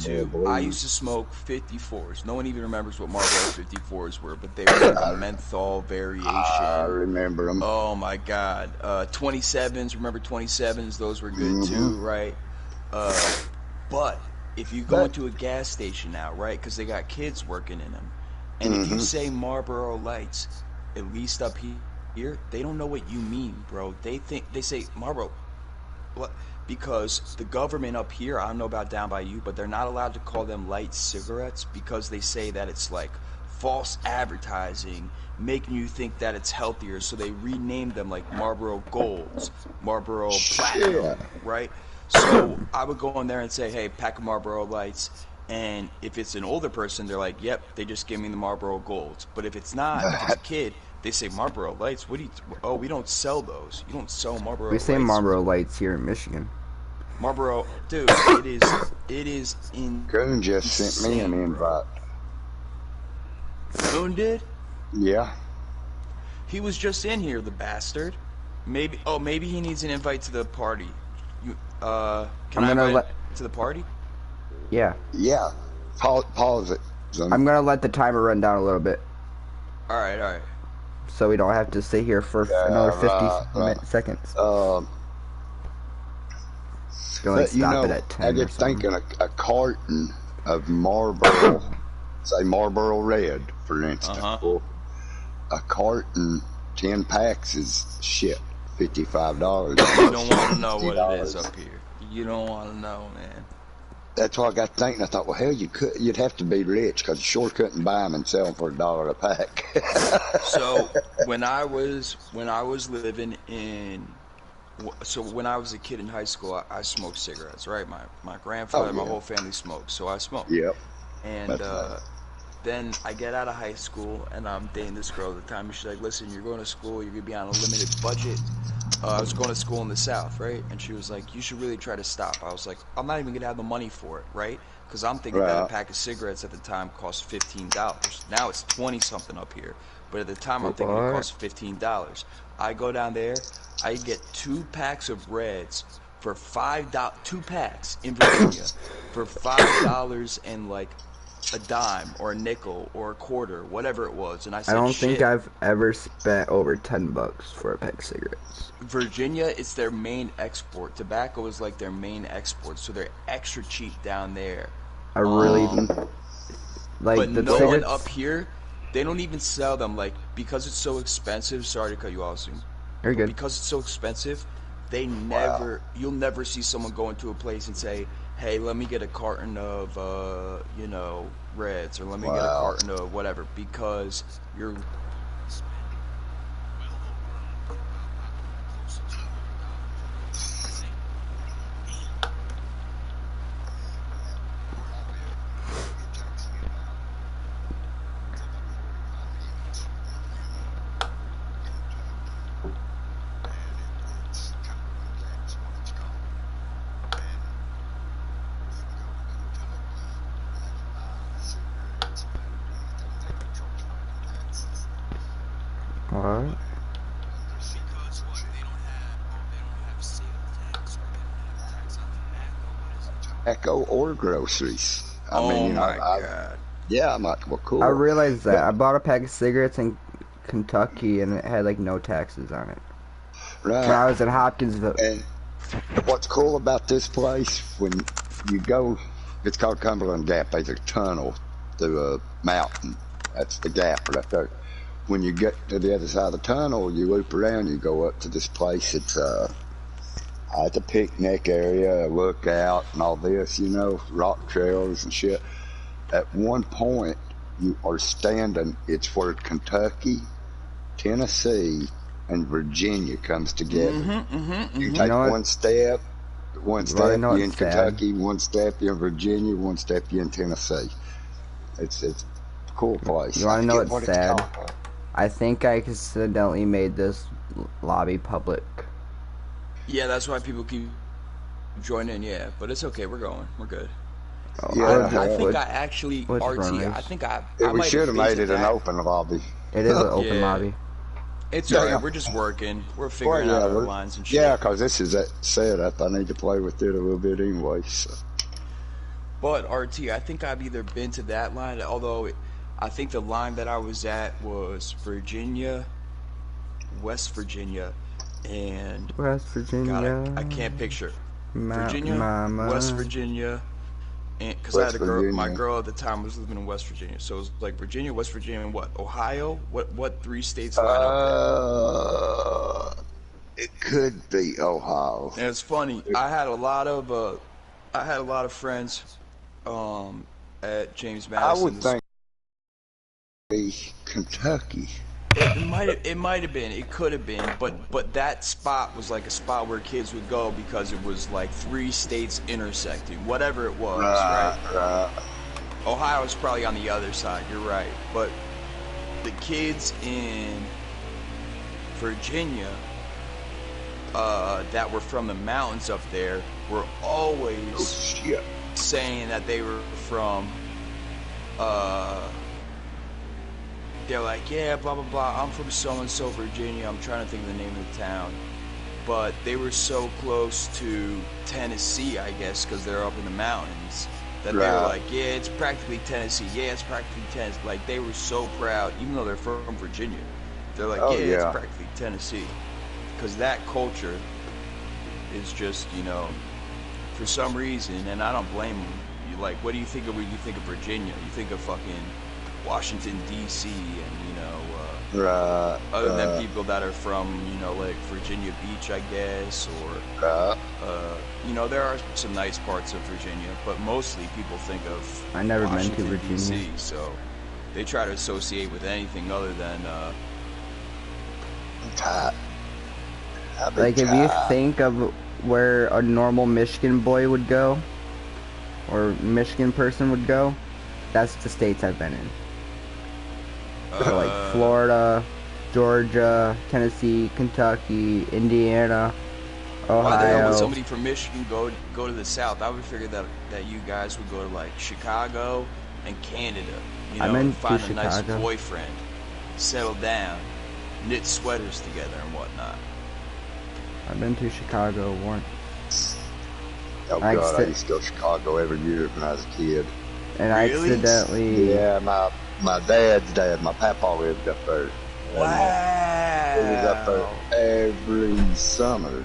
to, I used to smoke 54s. No one even remembers what Marlboro 54s were, but they were like a menthol I variation. remember them. Oh my God. 27s, remember 27s? Those were good too, right? But if you go But into a gas station now, right? Because they got kids working in them. And if you say Marlboro Lights, at least up here, they don't know what you mean, bro. They say Marlboro. What? Because the government up here, I don't know about down by you, but they're not allowed to call them light cigarettes because they say that it's like false advertising, making you think that it's healthier. So they renamed them like Marlboro Golds, Marlboro Platinum, shit. right? So I would go in there and say, hey, pack of Marlboro Lights. And if it's an older person, they're like, yep, they just gave me the Marlboro Golds. But if it's not, if it's a kid, they say Marlboro Lights. What do you? Oh, we don't sell those. You don't sell We Marlboro say Lights. Marlboro Lights here in Michigan. Marlboro, dude, it is Coon just sent me an insane, bro. invite. Moon did? Yeah. He was just in here, the bastard. Maybe he needs an invite to the party. Can I invite to the party? Yeah. Yeah. Pause it. I'm gonna let the timer run down a little bit. All right. So we don't have to sit here for another 50 seconds. Like stop it at 10 I get thinking a carton of Marlboro, say Marlboro Red, for instance. Well, a carton, 10 packs is shit, $55. You don't want to know what it is up here. You don't want to know, man. That's why I got thinking. I thought, well, hell, you'd have to be rich because you sure couldn't buy them and sell them for $1 a pack. So when I was living in, so when I was a kid in high school, I smoked cigarettes, right? My grandfather, my whole family smoked, so I smoked. Yep. And then I get out of high school and I'm dating this girl at the time. And she's like, listen, you're going to school, you're gonna be on a limited budget. I was going to school in the South, right? And she was like, you should really try to stop. I was like, I'm not even gonna have the money for it, right? Because I'm thinking that a pack of cigarettes at the time cost $15. Now it's 20 something up here, but at the time I'm thinking it cost $15. I go down there, I get 2 packs of Reds for $5. 2 packs in Virginia for $5 and like a dime or a nickel or a quarter, whatever it was. And I said, I don't think I've ever spent over $10 for a pack of cigarettes. Virginia, it's their main export. Tobacco is like their main export, so they're extra cheap down there. I really like but the no cigarettes one up here, they don't even sell them, like, because it's so expensive. Sorry to cut you off soon. You're good. Because it's so expensive, they never, you'll never see someone go into a place and say, hey, let me get a carton of, Reds, or let me get a carton of whatever, because you're... Alright. Tobacco or groceries. I Oh mean, my God. Yeah, I'm like, well, cool. I realized that. I bought a pack of cigarettes in Kentucky and it had like no taxes on it. Right. When I was in Hopkinsville. And what's cool about this place, when you go, it's called Cumberland Gap. There's a tunnel through a mountain. That's the gap right there. When you get to the other side of the tunnel, you loop around, you go up to this place. It's a picnic area, a lookout, and all this, rock trails and shit. At one point, you are standing, it's where Kentucky, Tennessee, and Virginia comes together. You take one step, you're in Kentucky, one step you're in Virginia, one step you're in Tennessee. It's a cool place. You want to know what's sad? I think I accidentally made this lobby public. Yeah, that's why people keep joining in, yeah. But it's okay, we're going. We're good. Oh, Yeah, I think I actually, RT, I think I we might should have made it an open lobby. It is an open lobby. It's alright, we're just working. We're figuring out our lines and shit. Yeah, because this is that setup. I need to play with it a little bit anyway. So. But RT, I think I've either been to that line, although I think the line that I was at was Virginia, West Virginia, and West God, Virginia, I can't picture Mountain Virginia, West Mama. Virginia, and because I had West a girl, my Virginia. girl at the time was living in West Virginia, so it was like Virginia, West Virginia, and what? Ohio? What three states line up there? Uh, it could be Ohio. And it's funny. I had a lot of friends, um, at James I Madison. would think it'd be Kentucky. It might have been, it could have been, but that spot was like a spot where kids would go because it was like three states intersecting, whatever it was, right? Right, right. Ohio is probably on the other side. You're right, but the kids in Virginia, that were from the mountains up there were Oh always shit. saying that they were from. Uh, they're like, yeah, blah blah blah. I'm from so and so, Virginia. I'm trying to think of the name of the town, but they were so close to Tennessee, I guess, because they're up in the mountains, that they were Right. like, yeah, it's practically Tennessee. Yeah, it's practically Tennessee. Like they were so proud, even though they're from Virginia. They're like, Oh yeah, it's yeah. practically Tennessee, because that culture is just, for some reason, and I don't blame them. You like, what do you think of when you think of Virginia? You think of fucking Washington D.C. and Right, other than right, people that are from, like Virginia Beach, I guess, or right. there are some nice parts of Virginia, but mostly people think of I never been to Washington Virginia. D.C. So they try to associate with anything other than I'm tired. I've been Like, if you tired. think of where a normal Michigan boy would go, or Michigan person would go, that's the states I've been in. So, like, uh, Florida, Georgia, Tennessee, Kentucky, Indiana, why the hell would Ohio. somebody from Michigan go to the South? I would figure that you guys would go to like Chicago and Canada, I've been to find a nice Chicago. boyfriend, settle down, knit sweaters together and whatnot. I've been to Chicago once. Oh I god, I acci- used to go to Chicago every year when I was a kid. and I Really? accidentally. Yeah, my dad's dad, my papa lived up there. And he was up there Wow. every summer.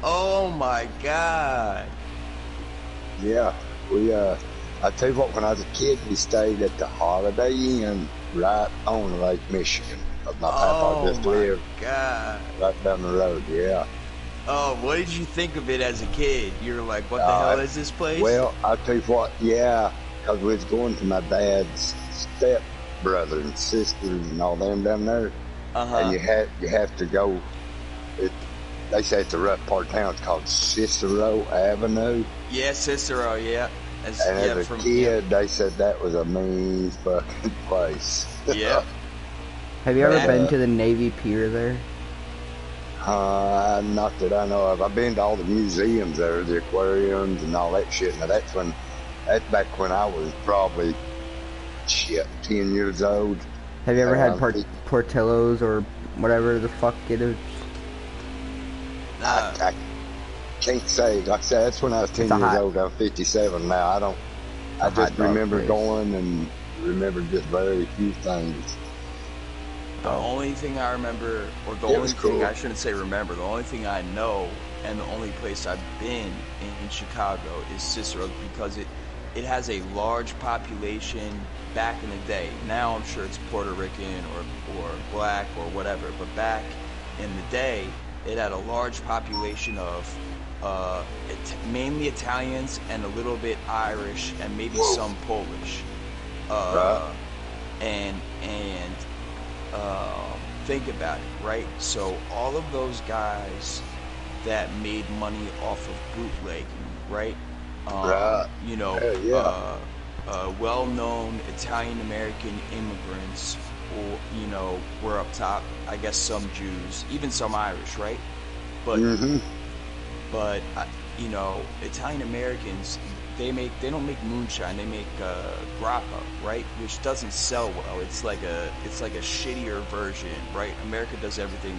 Oh my God. Yeah. I tell you what, when I was a kid, we stayed at the Holiday Inn right on Lake Michigan. 'Cause my papa Oh just my lived God. right down the road, yeah. Oh, what did you think of it as a kid? You were like, what the Uh, hell is this place? Well, I tell you what, yeah, because we was going to my dad's step brother and sisters and all them down there, and Uh-huh. you have to go. It, they say it's a rough part of town. It's called Cicero Avenue, Yeah, Cicero, yeah. and Yeah, as a from kid, they said that was a mean fucking place. yeah. Have you ever But, been to the Navy Pier there? not that I know of. I've been to all the museums there, the aquariums and all that shit. Now that's back when I was probably, 10 years old. Have you ever had Um, Portillo's or whatever the fuck it is? Nah. I can't say. Like I said, that's when I was 10 It's a years hot- old. I'm 57 now. I don't. I a hot just dog remember place. going and remember just very few things. The only thing I remember, or the It only was thing cool. I shouldn't say remember, the only thing I know, and the only place I've been in Chicago is Cicero, because it has a large population back in the day. Now I'm sure it's Puerto Rican or black or whatever, but back in the day, it had a large population of mainly Italians and a little bit Irish and maybe some Polish. Right. And think about it, right? So all of those guys that made money off of bootlegging, right? Right. Hell yeah. Well-known Italian American immigrants, or were up top. I guess some Jews, even some Irish, right? But Mm-hmm. but Italian Americans, they don't make moonshine, they make grappa, right, which doesn't sell well. It's like a shittier version, right? America does everything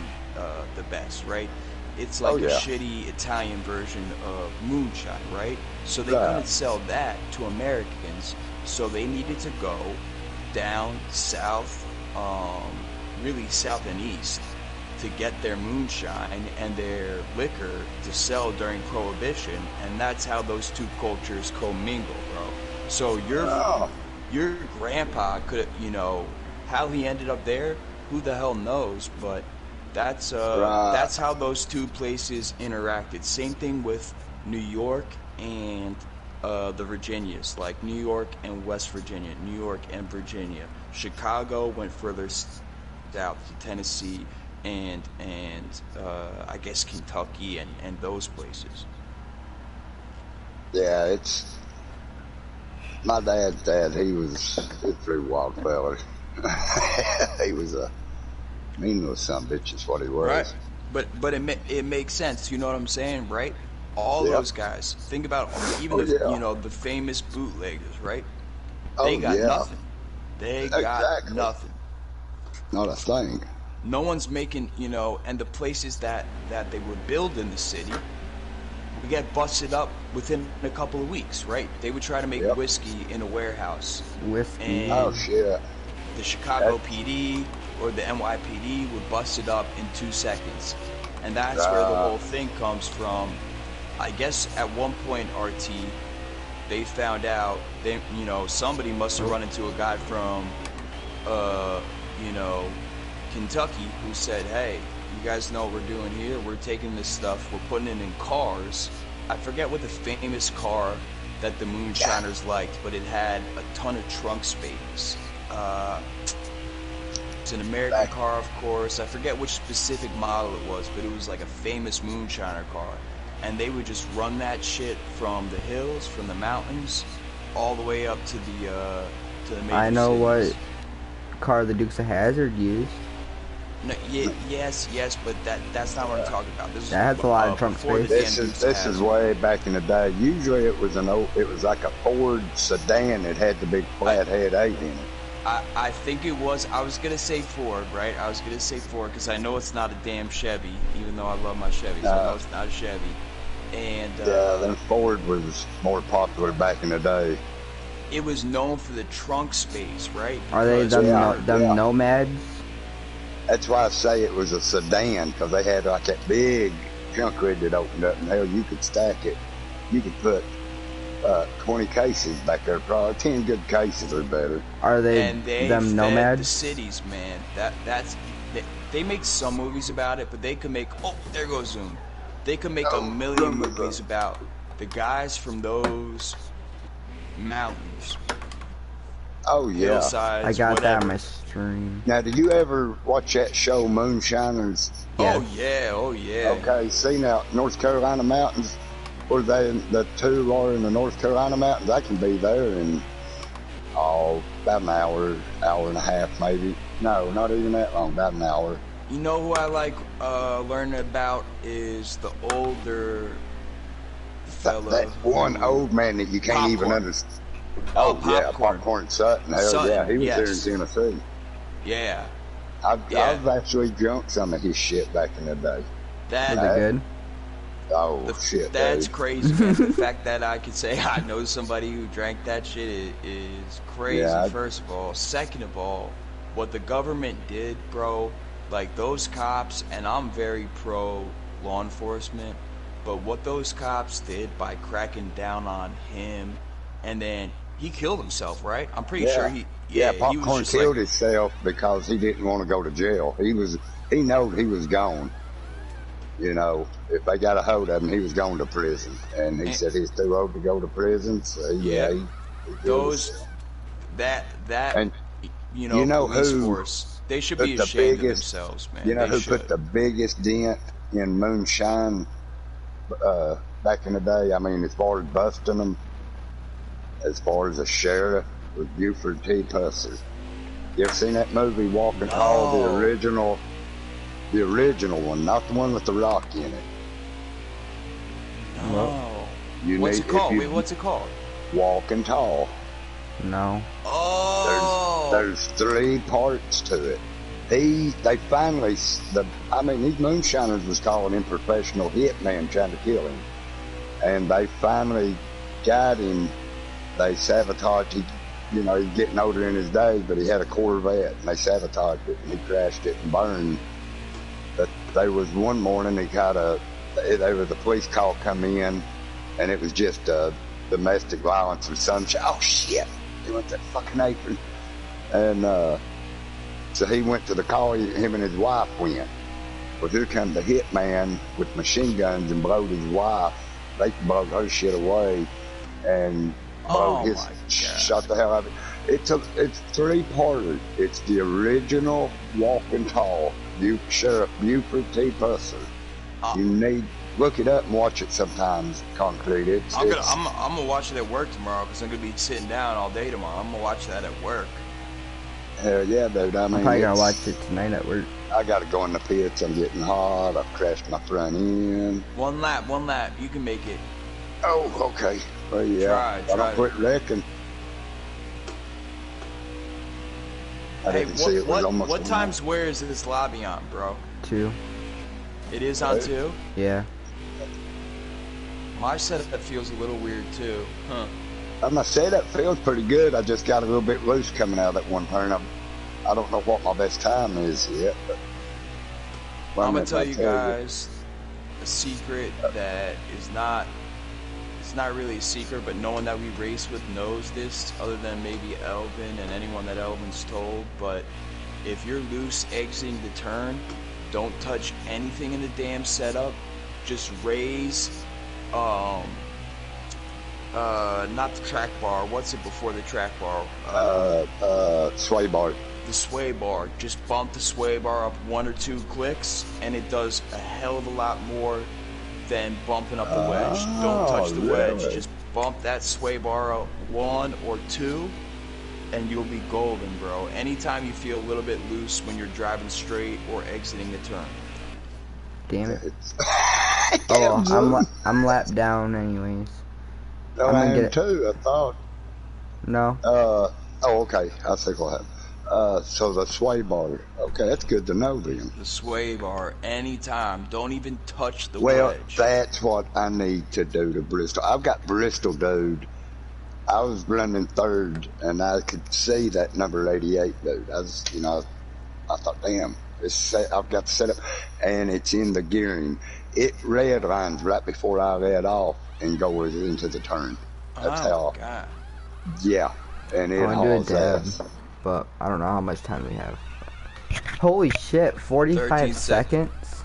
the best, right? it's Oh like a yeah. shitty Italian version of moonshine, right? So they Right. couldn't sell that to Americans, so they needed to go down south, really south and east, to get their moonshine and their liquor to sell during Prohibition, and that's how those two cultures commingle, bro. So Oh, your grandpa could, how he ended up there, who the hell knows? But right. that's how those two places interacted. Same thing with New York and the Virginias, like New York and West Virginia, New York and Virginia. Chicago went further south to Tennessee and I guess Kentucky and those places. Yeah, it's my dad's dad. He was a pretty wild fella. He was a mean little son of a bitch is what he Right. was. But it makes sense. You know what I'm saying, right? All Yep. those guys. Think about even Oh the yeah. the famous bootleggers, right? They Oh got yeah. nothing. They got Exactly. nothing. Not a thing. No one's making, and the places that they would build in the city would get busted up within a couple of weeks, right? They would try to make Yep. whiskey in a warehouse, Whiskey. Oh and shit. the That, Chicago PD or the NYPD would bust it up in 2 seconds. And that's where the uh, whole thing comes from. I guess at one point, RT, they found out somebody must have Oh, run into a guy from, uh, you know, Kentucky who said, "Hey, you guys know what we're doing here? We're taking this stuff, we're putting it in cars." I forget what the famous car that the moonshiners liked, but it had a ton of trunk space. It's an American back. car, of course. I forget which specific model it was, but it was like a famous moonshiner car. And they would just run that shit from the hills, from the mountains, all the way up to the I major know what cities. car the Dukes of Hazzard used. No, yes, but that's not what I'm talking about. This is That has a lot of trunk before the space. damn This is Dukes of this is Hazzard. way back in the day. Usually it was it was like a Ford sedan that had the big I, flathead 8 in it. I think it was. I was gonna say Ford, right? I was gonna say Ford because I know it's not a damn Chevy, even though I love my Chevys. I know Uh, it's not a Chevy, and yeah, then Ford was more popular back in the day. it was known for the trunk space, right? Are they Because them Yeah, no, them yeah. nomads? That's why I say it was a sedan because they had like that big trunk lid that opened up, and hell, you could stack it. You could put 20 cases back there, probably 10 good cases or better. Are they and they them fed the nomads? cities, man. They make some movies about it, but they could make there goes Zoom. They could make a Oh, million movies about the guys from those mountains, oh yeah. I hillsides, got that on whatever. my stream. Now, did you ever watch that show Moonshiners? Yes. Oh yeah. Okay, see now, North Carolina mountains, where the two are in the North Carolina mountains, I can be there in about an hour, hour and a half maybe. No, not even that long, about an hour. You know who I like learning about is the older fella That one who old man that you can't even Popcorn. understand. Oh, Yeah, Popcorn. Popcorn Sutton. Hell Sutton, yeah, he was yes. here in Tennessee. Yeah. I've actually drunk some of his shit back in the day. That Was it good? Oh shit, That's dude. crazy, man. The fact that I could say I know somebody who drank that shit is crazy, Yeah, first of all. Second of all, what the government did, bro, like those cops, and I'm very pro law enforcement, but what those cops did by cracking down on him, and then he killed himself, right? I'm pretty sure yeah. he was Popcorn just killed like, himself because he didn't want to go to jail. He knowed he was gone. You know, if they got a hold of him, he was going to prison, and he eh, said he's too old to go to prison. So yeah, yeah, he killed those, himself. that, And you know police who force, they should put be the ashamed of biggest? themselves, You man. know They who put should. the biggest dent in moonshine back in the day? I mean, as far as busting them, as far as a sheriff, was Buford T. Pusser. You ever seen that movie Walking Tall, No, the original one, not the one with the rock in it? Nope. no. You What's need it if called? Wait, you what's it called? Walking Tall. No. Oh, There's 3 parts to it. They finally, I mean, these moonshiners was calling him professional hitman trying to kill him. And they finally got him. They sabotaged, you know, he's getting older in his days, but he had a Corvette, and they sabotaged it, and he crashed it and burned. But there was one morning, there was a police call come in, and it was just domestic violence or some shit. Oh, shit. He went that fucking apron. And so he went to the call, him and his wife went. Well, here comes the hitman with machine guns and blowed his wife. They blowed her shit away and shot the hell out of it. It's three-parter. It's the original Walking Tall, Sheriff Buford T. Pusser. You need look it up and watch it sometimes. Concrete. I'm gonna watch it at work tomorrow because I'm gonna be sitting down all day tomorrow. I'm gonna watch that at work. Hell yeah, dude. I mean, I'm probably gonna watch it tonight at work. I gotta go in the pits. I'm getting hot. I've crashed my front end. One lap. You can make it. Oh, okay. Well, yeah. Try. I don't quit wrecking. Hey, what times where is this lobby on, bro? 2. It is on 2? Yeah. My setup feels a little weird too. Huh. My setup feels pretty good. I just got a little bit loose coming out of that one turn. I don't know what my best time is yet, but I'm gonna tell you guys a secret that is not. It's not really a secret, but no one that we race with knows this, other than maybe Elvin and anyone that Elvin's told. But if you're loose exiting the turn, don't touch anything in the damn setup. Just raise, not the track bar. What's it before the track bar? Sway bar. The sway bar. Just bump the sway bar up 1 or 2 clicks, and it does a hell of a lot more than bumping up the wedge. Don't touch the wedge. Just bump that sway bar up 1 or 2, and you'll be golden, bro. Anytime you feel a little bit loose when you're driving straight or exiting the turn. Damn it. Oh, I'm lap down anyways. No, I am too, I thought. No. Oh, okay. I'll see what happened. So the sway bar. Okay, that's good to know then. The sway bar, anytime. Don't even touch the wedge. Well, that's what I need to do to Bristol. I've got Bristol, dude. I was running 3rd, and I could see that number 88, dude. I thought, damn, I've got the setup, and it's in the gearing. It red lines right before I let off and goes into the turn. That's how. God. Yeah, and it hauls ass. But I don't know how much time we have. Holy shit, 45 seconds?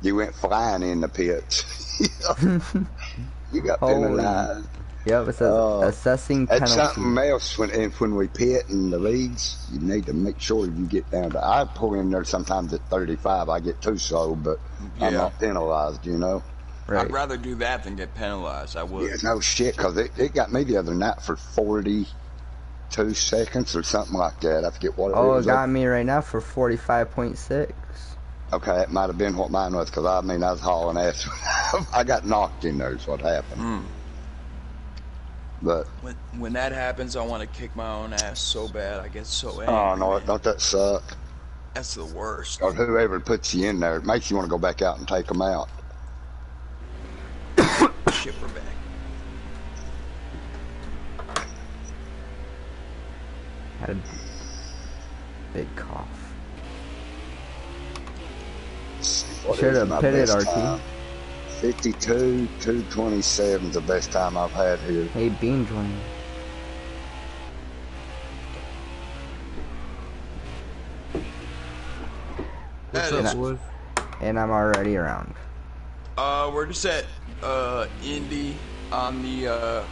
You went flying in the pits. You got penalized. Yep, it says assessing penalty. That's something else when we pit in the leagues. You need to make sure you get down to. I pull in there sometimes at 35. I get too slow, but I'm not penalized, you know. Right. I'd rather do that than get penalized. I would. Yeah, no shit, because it got me the other night for 42 seconds or something like that. I forget what it was. Oh, it got me right now for 45.6. Okay, that might have been what mine was, because I was hauling ass. I got knocked in there is what happened. But when that happens, I want to kick my own ass so bad. I get so angry. Oh, no, don't that suck? That's the worst. Or whoever puts you in there, it makes you want to go back out and take them out. Shit, we're back. Had a big cough. Should have pitted RT. 52, 227 is the best time I've had here. Hey, Bean joining. What's up, boys? And I'm already around. We're just at Indy on the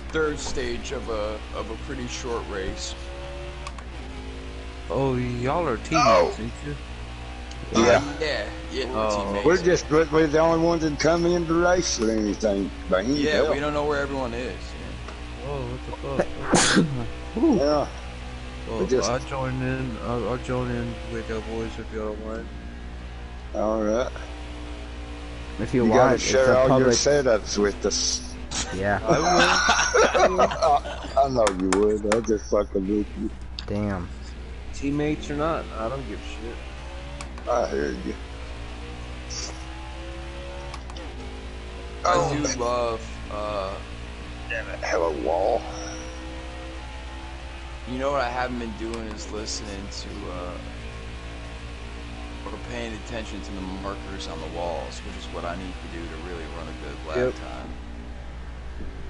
3rd stage of a pretty short race. Oh, y'all are teammates, ain't you? Yeah. We're teammates. We're the only ones that come in to race or anything. Yeah, we don't know where everyone is. Yeah. Oh, what the fuck? Yeah. Well, I'll join in. I'll join in with y'all boys if y'all don't mind. All right. If you want, gotta share all your setups with us. Yeah. I know you would. I'll just fucking with you. Damn. teammates or not, I don't give a shit. I hear you. I do love, damn it, hello wall. you know what I haven't been doing is listening to, or paying attention to the markers on the walls, which is what I need to do to really run a good lap Yep. time.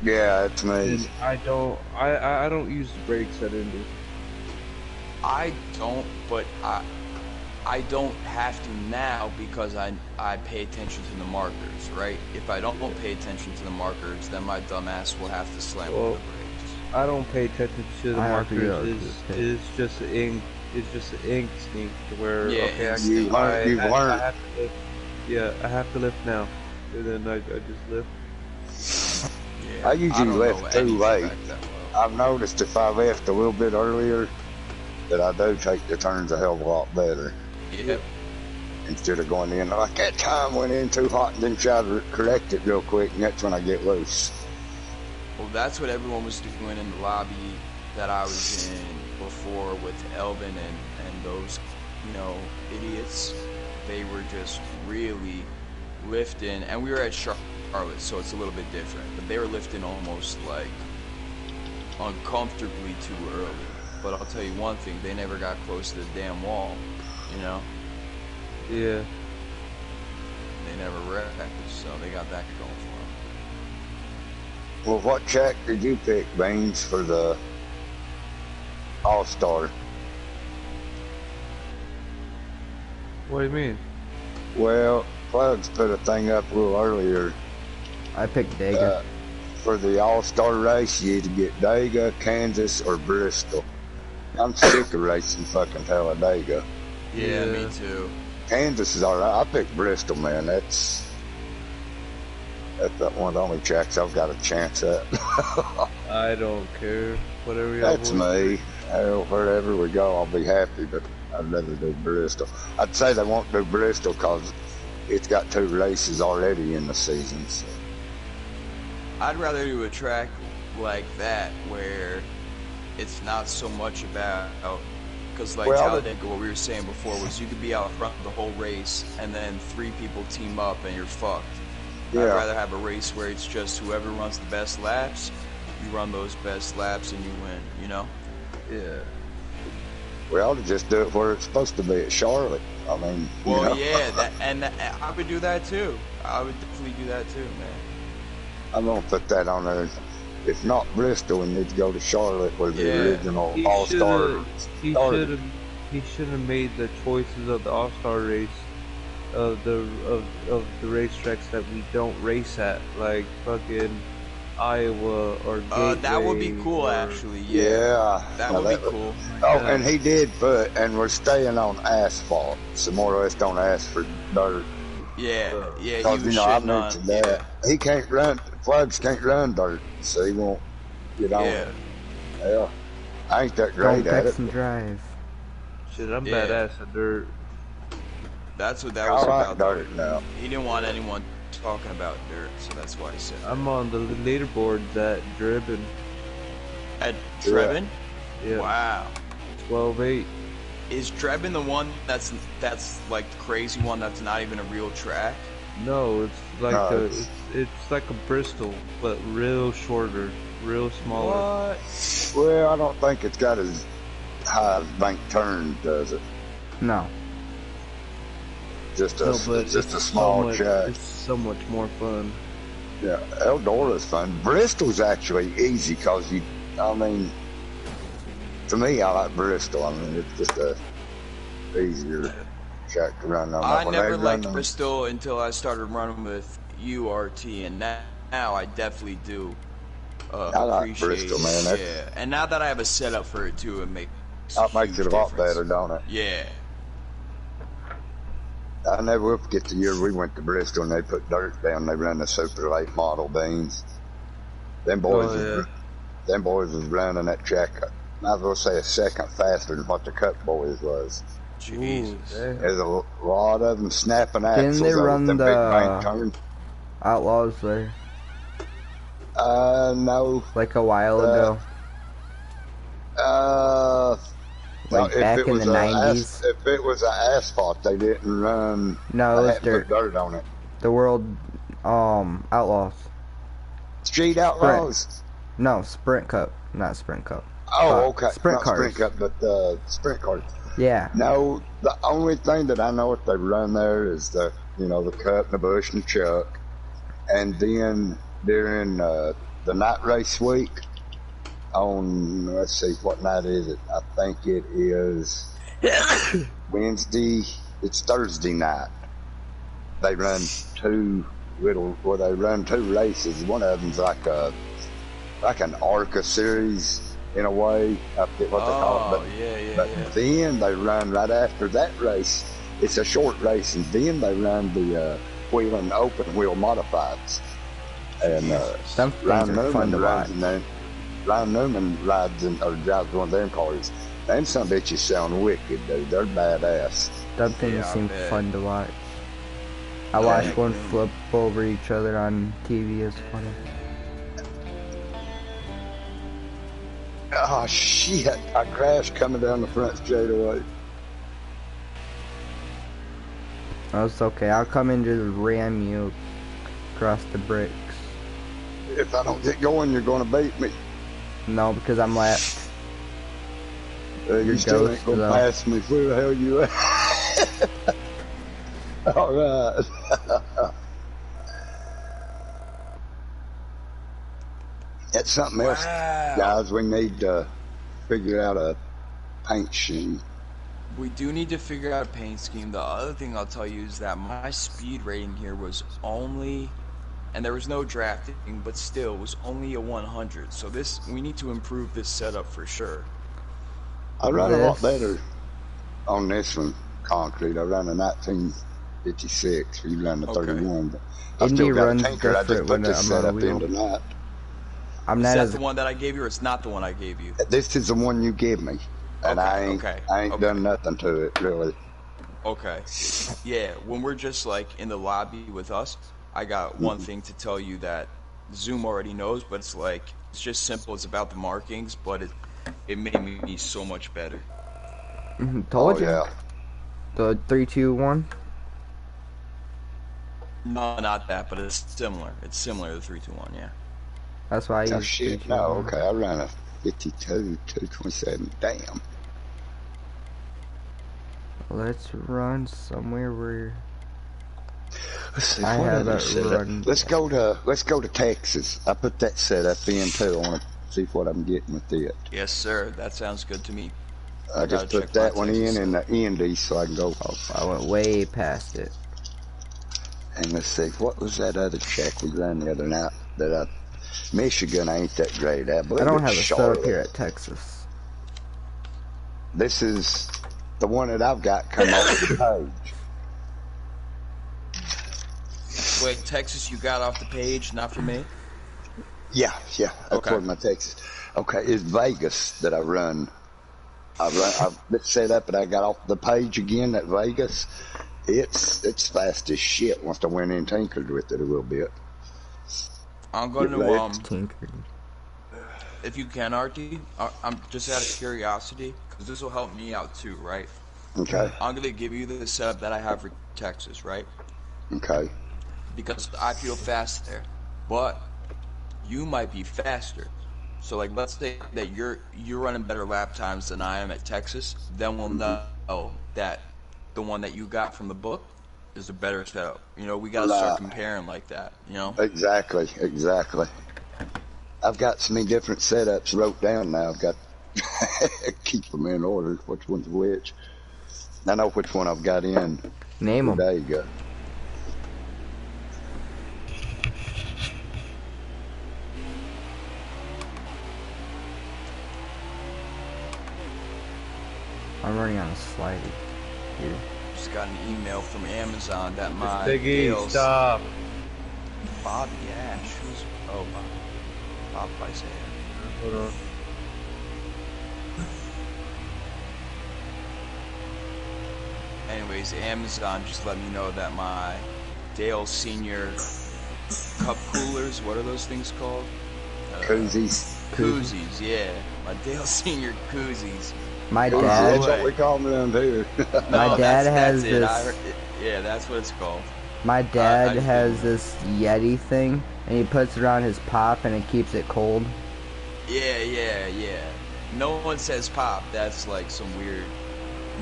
Yeah, it's me. And I don't use the brakes at Indy. I don't, but I don't have to now because I pay attention to the markers, right? If I don't pay attention to the markers, then my dumb ass will have to slam on the brakes. I don't pay attention to the I have to markers. go to It's, the pit. it's just the ink. It's just the instinct where Yeah, okay, instinct. You've I learned. have to lift. Yeah, I have to lift now, and then I just lift. Yeah, I usually don't left know too anything late. back that well. I've noticed if I left a little bit earlier, that I do take the turns a hell of a lot better. Yep. Instead of going in like that time went in too hot and then try to correct it real quick, and that's when I get loose. Well, that's what everyone was doing in the lobby that I was in before with Elvin and those, you know, idiots. They were just really lifting, and we were at Charlotte, so it's a little bit different. But they were lifting almost like uncomfortably too early. But I'll tell you one thing, they never got close to the damn wall, you know? Yeah. They never wrecked, so they got that going for them. Well, what track did you pick, Baines, for the All-Star? What do you mean? Well, Plugs put a thing up a little earlier. I picked Dega. For the All-Star race, you either get Dega, Kansas, or Bristol. I'm sick of racing fucking Talladega. Yeah, Yeah. me too. Kansas is alright. I picked Bristol, man. That's one of the only tracks I've got a chance at. I don't care. Whatever y'all That's want. me. Hell, wherever we go, I'll be happy, but I'd rather do Bristol. I'd say they won't do Bristol because it's got 2 races already in the season. So. I'd rather do a track like that where it's not so much about, because like Well, Talladega, what we were saying before was you could be out front the whole race and then 3 people team up and you're fucked. Yeah. I'd rather have a race where it's just whoever runs the best laps, you run those best laps and you win, you know? Yeah. We ought to just do it where it's supposed to be at Charlotte. I mean, you Well, know. yeah, I would do that too. I would definitely do that too, man. I'm gonna put that on there. If not Bristol, we need to go to Charlotte where the Yeah. original He All-Star He started. should have made the choices of the All-Star race of the racetracks that we don't race at, like fucking Iowa or That would be Gateway cool, or- actually. Yeah. That Now would be cool. Oh, and he did put, and we're staying on asphalt, so more or less don't ask for dirt. Yeah, yeah, Because, you you know, I shouldn't on. mentioned that. He can't run, Plugs can't run dirt, so he won't get on Yeah. it. Yeah. I ain't that Don't great at text it. and drive. Shit, I'm Yeah. badass at dirt. That's what that I was like about. dirt now. He didn't want anyone talking about dirt, so that's why he said that. I'm on the leaderboards at Driven. At Trebin? Yeah. Wow. 12-8. Is Trebin the one that's like the crazy one that's not even a real track? No, it's like No, it's like a Bristol, but real shorter, real smaller. What? Well, I don't think it's got as high bank turn, does it? No. Just a, No, but just a it's small so much, track. It's so much more fun. Yeah, Eldora's fun. Bristol's actually easy because I mean, to me, I like Bristol. I mean, it's just a easier track to run on. I When never they run liked them- Bristol until I started running with URT, and now I definitely do I like appreciate Bristol, man. That's- Yeah, and now that I have a setup for it too, it makes That makes huge it a lot difference. better, don't it? Yeah. I never will forget the year we went to Bristol and they put dirt down. They ran the super late model beans. Them boys, them boys was running that track. Might as well say a second faster than what the Cup boys was. Jesus. There's a lot of them snapping Didn't axles they over run them the- big bank turns. Outlaws there No. like a while ago. Now, Like back in the 90s. if it was a asphalt, they didn't run. No, it They was hadn't put dirt. dirt on it. The World Outlaws. Street Sprint. Outlaws. No, Sprint Cup, not Sprint Cup. Oh, okay. Sprint Not cars. Sprint Cup, but sprint cars. Yeah. No, the only thing that I know what they run there is the Cup and the Bush and the Chuck, and then during the night race week on, let's see, what night is it? I think it is Wednesday. It's Thursday night. They run two races. One of them's like an ARCA series in a way. I forget what they call it. But then they run right after that race. It's a short race, and then they run the wheel and open wheel modifieds. And Some things are fun to watch. Ryan Newman rides or drives one of them cars. Them some bitches sound wicked, dude. They're badass. Some things seem fun to watch. I watched one flip over each other on TV. It's funny. Oh shit! I crashed coming down the front straightaway. Oh, it's okay. I'll come and just ram you across the bricks. If I don't get going, you're gonna beat me. No, because I'm lapped. You still ain't gonna pass me. Where the hell you at? All right. That's something else, guys. We need to figure out a paint scheme. We do need to figure out a paint scheme. The other thing I'll tell you is that my speed rating here was only, and there was no drafting, but still was only a 100. So we need to improve this setup for sure. I run a lot better on this one, concrete. I run a 1956. You run the 31. But I still got a tanker. I just put this setup in tonight. Is that the one that I gave you, or it's not the one I gave you? This is the one you gave me, and I ain't done nothing to it really. Okay. Yeah, when we're just like in the lobby with us, I got one thing to tell you that Zoom already knows, but it's just simple. It's about the markings, but it made me so much better. Told you. Yeah. The 3, 2, 1. No, not that, but it's similar. It's similar to the 3, 2, 1. Yeah. That's why I use. Oh shit! No, okay. I ran a 52, 227. Damn. Let's run somewhere where Let's see, I haven't run. Let's go to Texas. I put that setup in too. I want to see what I'm getting with it. Yes, sir. That sounds good to me. I just put that one in the Indy so I can go. Oh, I went way past it. And let's see, what was that other check we ran the other night? Michigan ain't that great at. I don't have a setup here at Texas. This is the one that I've got come off the page. Wait, Texas, you got off the page, not for me? Yeah. That's where my Texas. Okay, it's Vegas that I run. I've set up and I got off the page again at Vegas. It's fast as shit once I went in and tinkered with it a little bit. I'm going to tinkered. If you can, RT, I'm just out of curiosity because this will help me out too, right? Okay. I'm going to give you the setup that I have for Texas, right? Okay. Because I feel fast there, but you might be faster. So like, let's say that you're running better lap times than I am at Texas, then we'll know that the one that you got from the book is a better setup. You know, we got to start comparing like that, you know? Exactly. I've got so many different setups wrote down now. I've got to keep them in order, which one's which. I know which one I've got in. Name them. There you go. I'm running on a slidey here. Just got an email from Amazon that my Biggie, stop. Bobby Ash. Who's Bob Isaiah. Hold on. Anyways, Amazon just let me know that my Dale Senior cup coolers, what are those things called? Koozies. Koozies, yeah. My Dale Senior koozies My Oh, dad, That's what we call them around here. my No, dad that's has it. this. Yeah, that's what it's called. My I dad just has Googled it. this Yeti thing, and he puts it around his pop, and it keeps it cold. Yeah. No one says pop. That's like some weird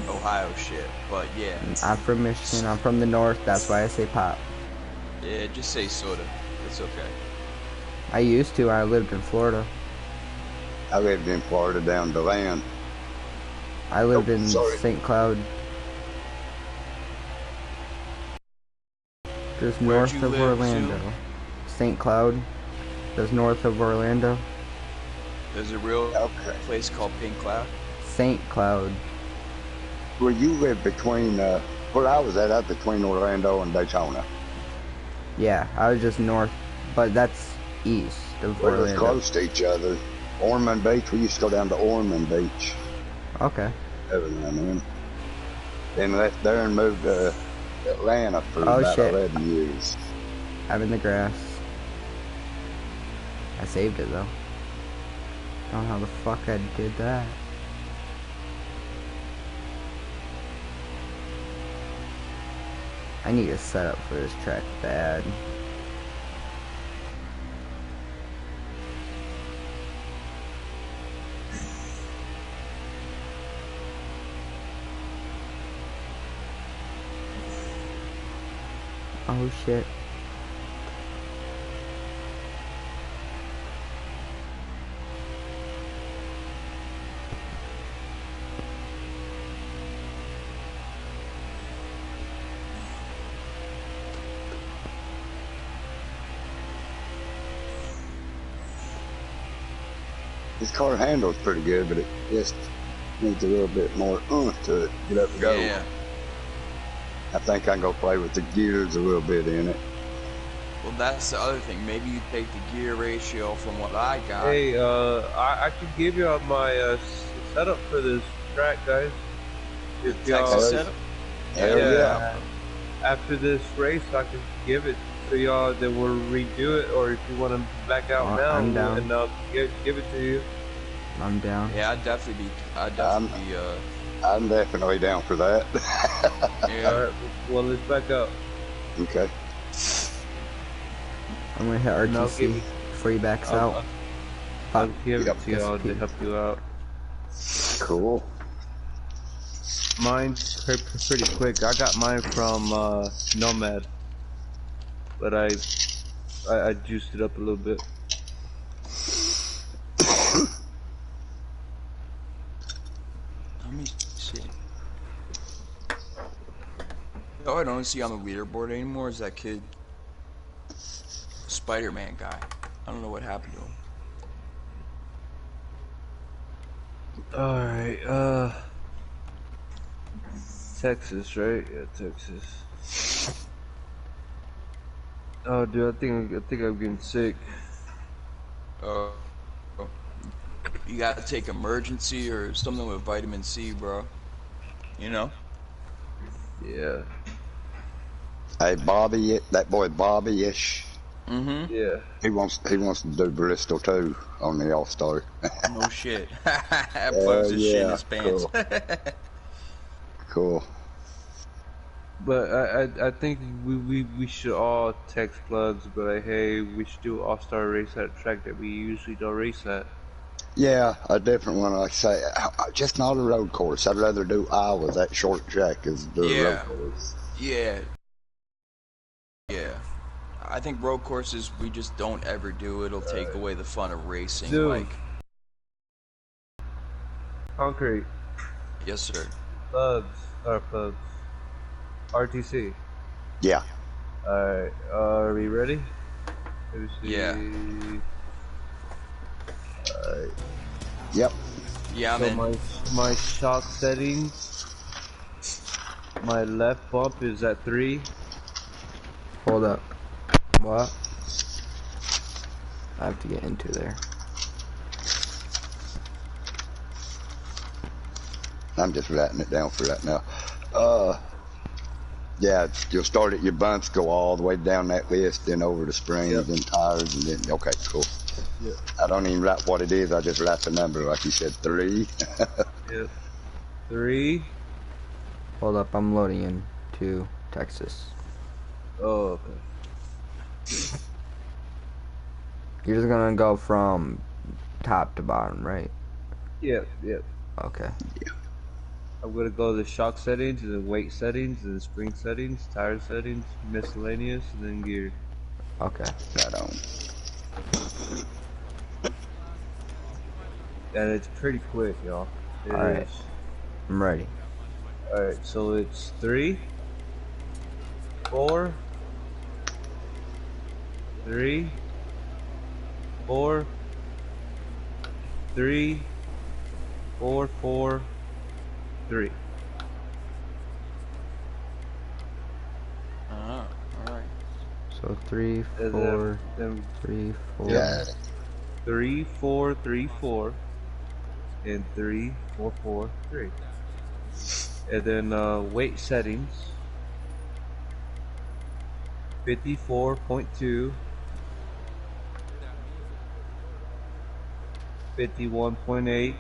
Ohio shit. But yeah, I'm from Michigan. I'm from the north. That's why I say pop. yeah. Just say soda. It's okay. I used to when I lived in Florida. I lived in Florida down the land. I lived Oh, in sorry. St. Cloud, just Where'd you north of live, Sue? Orlando. St. Cloud, just north of Orlando. There's a real Okay. place called Pink Cloud. St. Cloud. Well, you live between, where I was at between Orlando and Daytona. Yeah, I was just north, but that's east of We was Orlando. close to each other. Ormond Beach, we used to go down to Ormond Beach Okay. every now and then. Then left there and moved to Atlanta for Oh, about shit. 11 years. I'm in the grass. I saved it though. Don't know how the fuck I did that. I need a setup for this track bad. Oh shit. This car handles pretty good, but it just needs a little bit more oomph to it. Get up and go. Yeah. I think I can go play with the gears a little bit in it. Well, that's the other thing. Maybe you take the gear ratio from what I got. Hey, I could give you my setup for this track, guys. If y'all, Texas setup. Hell yeah. after this race, I can give it to y'all. Then we'll redo it, or if you want to back out now, I'm down. and I'll give it to you. I'm down. Yeah, I'd definitely be. I'm definitely down for that. Yeah. All right, well, let's back up. Okay. I'm gonna hit And I'll RTC give you- before he backs I'll- out. I'll give Yep. it to y'all to help you out. Cool. Mine's pretty quick. I got mine from Nomad, but I juiced it up a little bit. Let me see. Oh, I don't see on the leaderboard anymore is that kid, Spider-Man guy. I don't know what happened to him. Alright, Texas, right? Yeah, Texas. Oh, dude, I think I'm getting sick. Oh, you gotta take emergency or something with vitamin C, bro. You know? Yeah. Hey, Bobby, that boy Bobby-ish, Mm-hmm. Yeah. he wants to do Bristol too on the All-Star. No shit. Plugs his shit in yeah, his pants. Cool. But I think we should all text plugs, but like, hey, we should do All-Star race at a track that we usually don't race at. Yeah, a different one. Like I say, just not a road course. I'd rather do Iowa, that short track, as do a road Yeah. course. Yeah. I think road courses we just don't ever do. It'll take away the fun of racing. Dude. Like, Concrete, yes, sir. plugs. RTC. Yeah. Alright, are we ready? Let me see. Yeah. Alright. Yep. Yeah, I'm So in. my shock settings, my left bump is at 3. Hold up. What? I have to get into there. I'm just writing it down for right now. Yeah, you'll start at your bumps, go all the way down that list, then over to springs, Yep. then tires, and then, okay, cool. Yep. I don't even write what it is, I just write the number, like you said, 3. Yeah. 3. Hold up, I'm loading in to Texas. Oh, okay. You're just gonna go from top to bottom, right? Yep, yep. Okay. I'm gonna go to the shock settings, and then weight settings, and then spring settings, tire settings, miscellaneous, and then gear. Okay. Right on. And it's pretty quick, y'all. It Alright. is. I'm ready. Alright, so it's 3, 4, 3, 4, 3, 4, 4, 3. Alright. So 3, And 4, then 3, 4. Yeah. 3, 4, 3, 4, and 3, 4, 4, 3. And then weight settings 54.2, 51.8,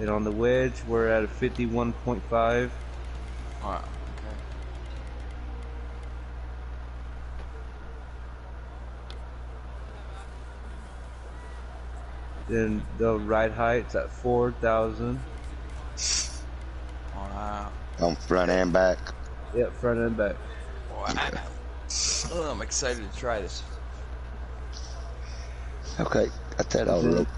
and on the wedge we're at a 51.5. Wow. Okay. Then the ride height's at 4,000. Wow. On front and back. Yep, front and back. Wow. Oh, I'm excited to try this. Okay, got that And all then wrote.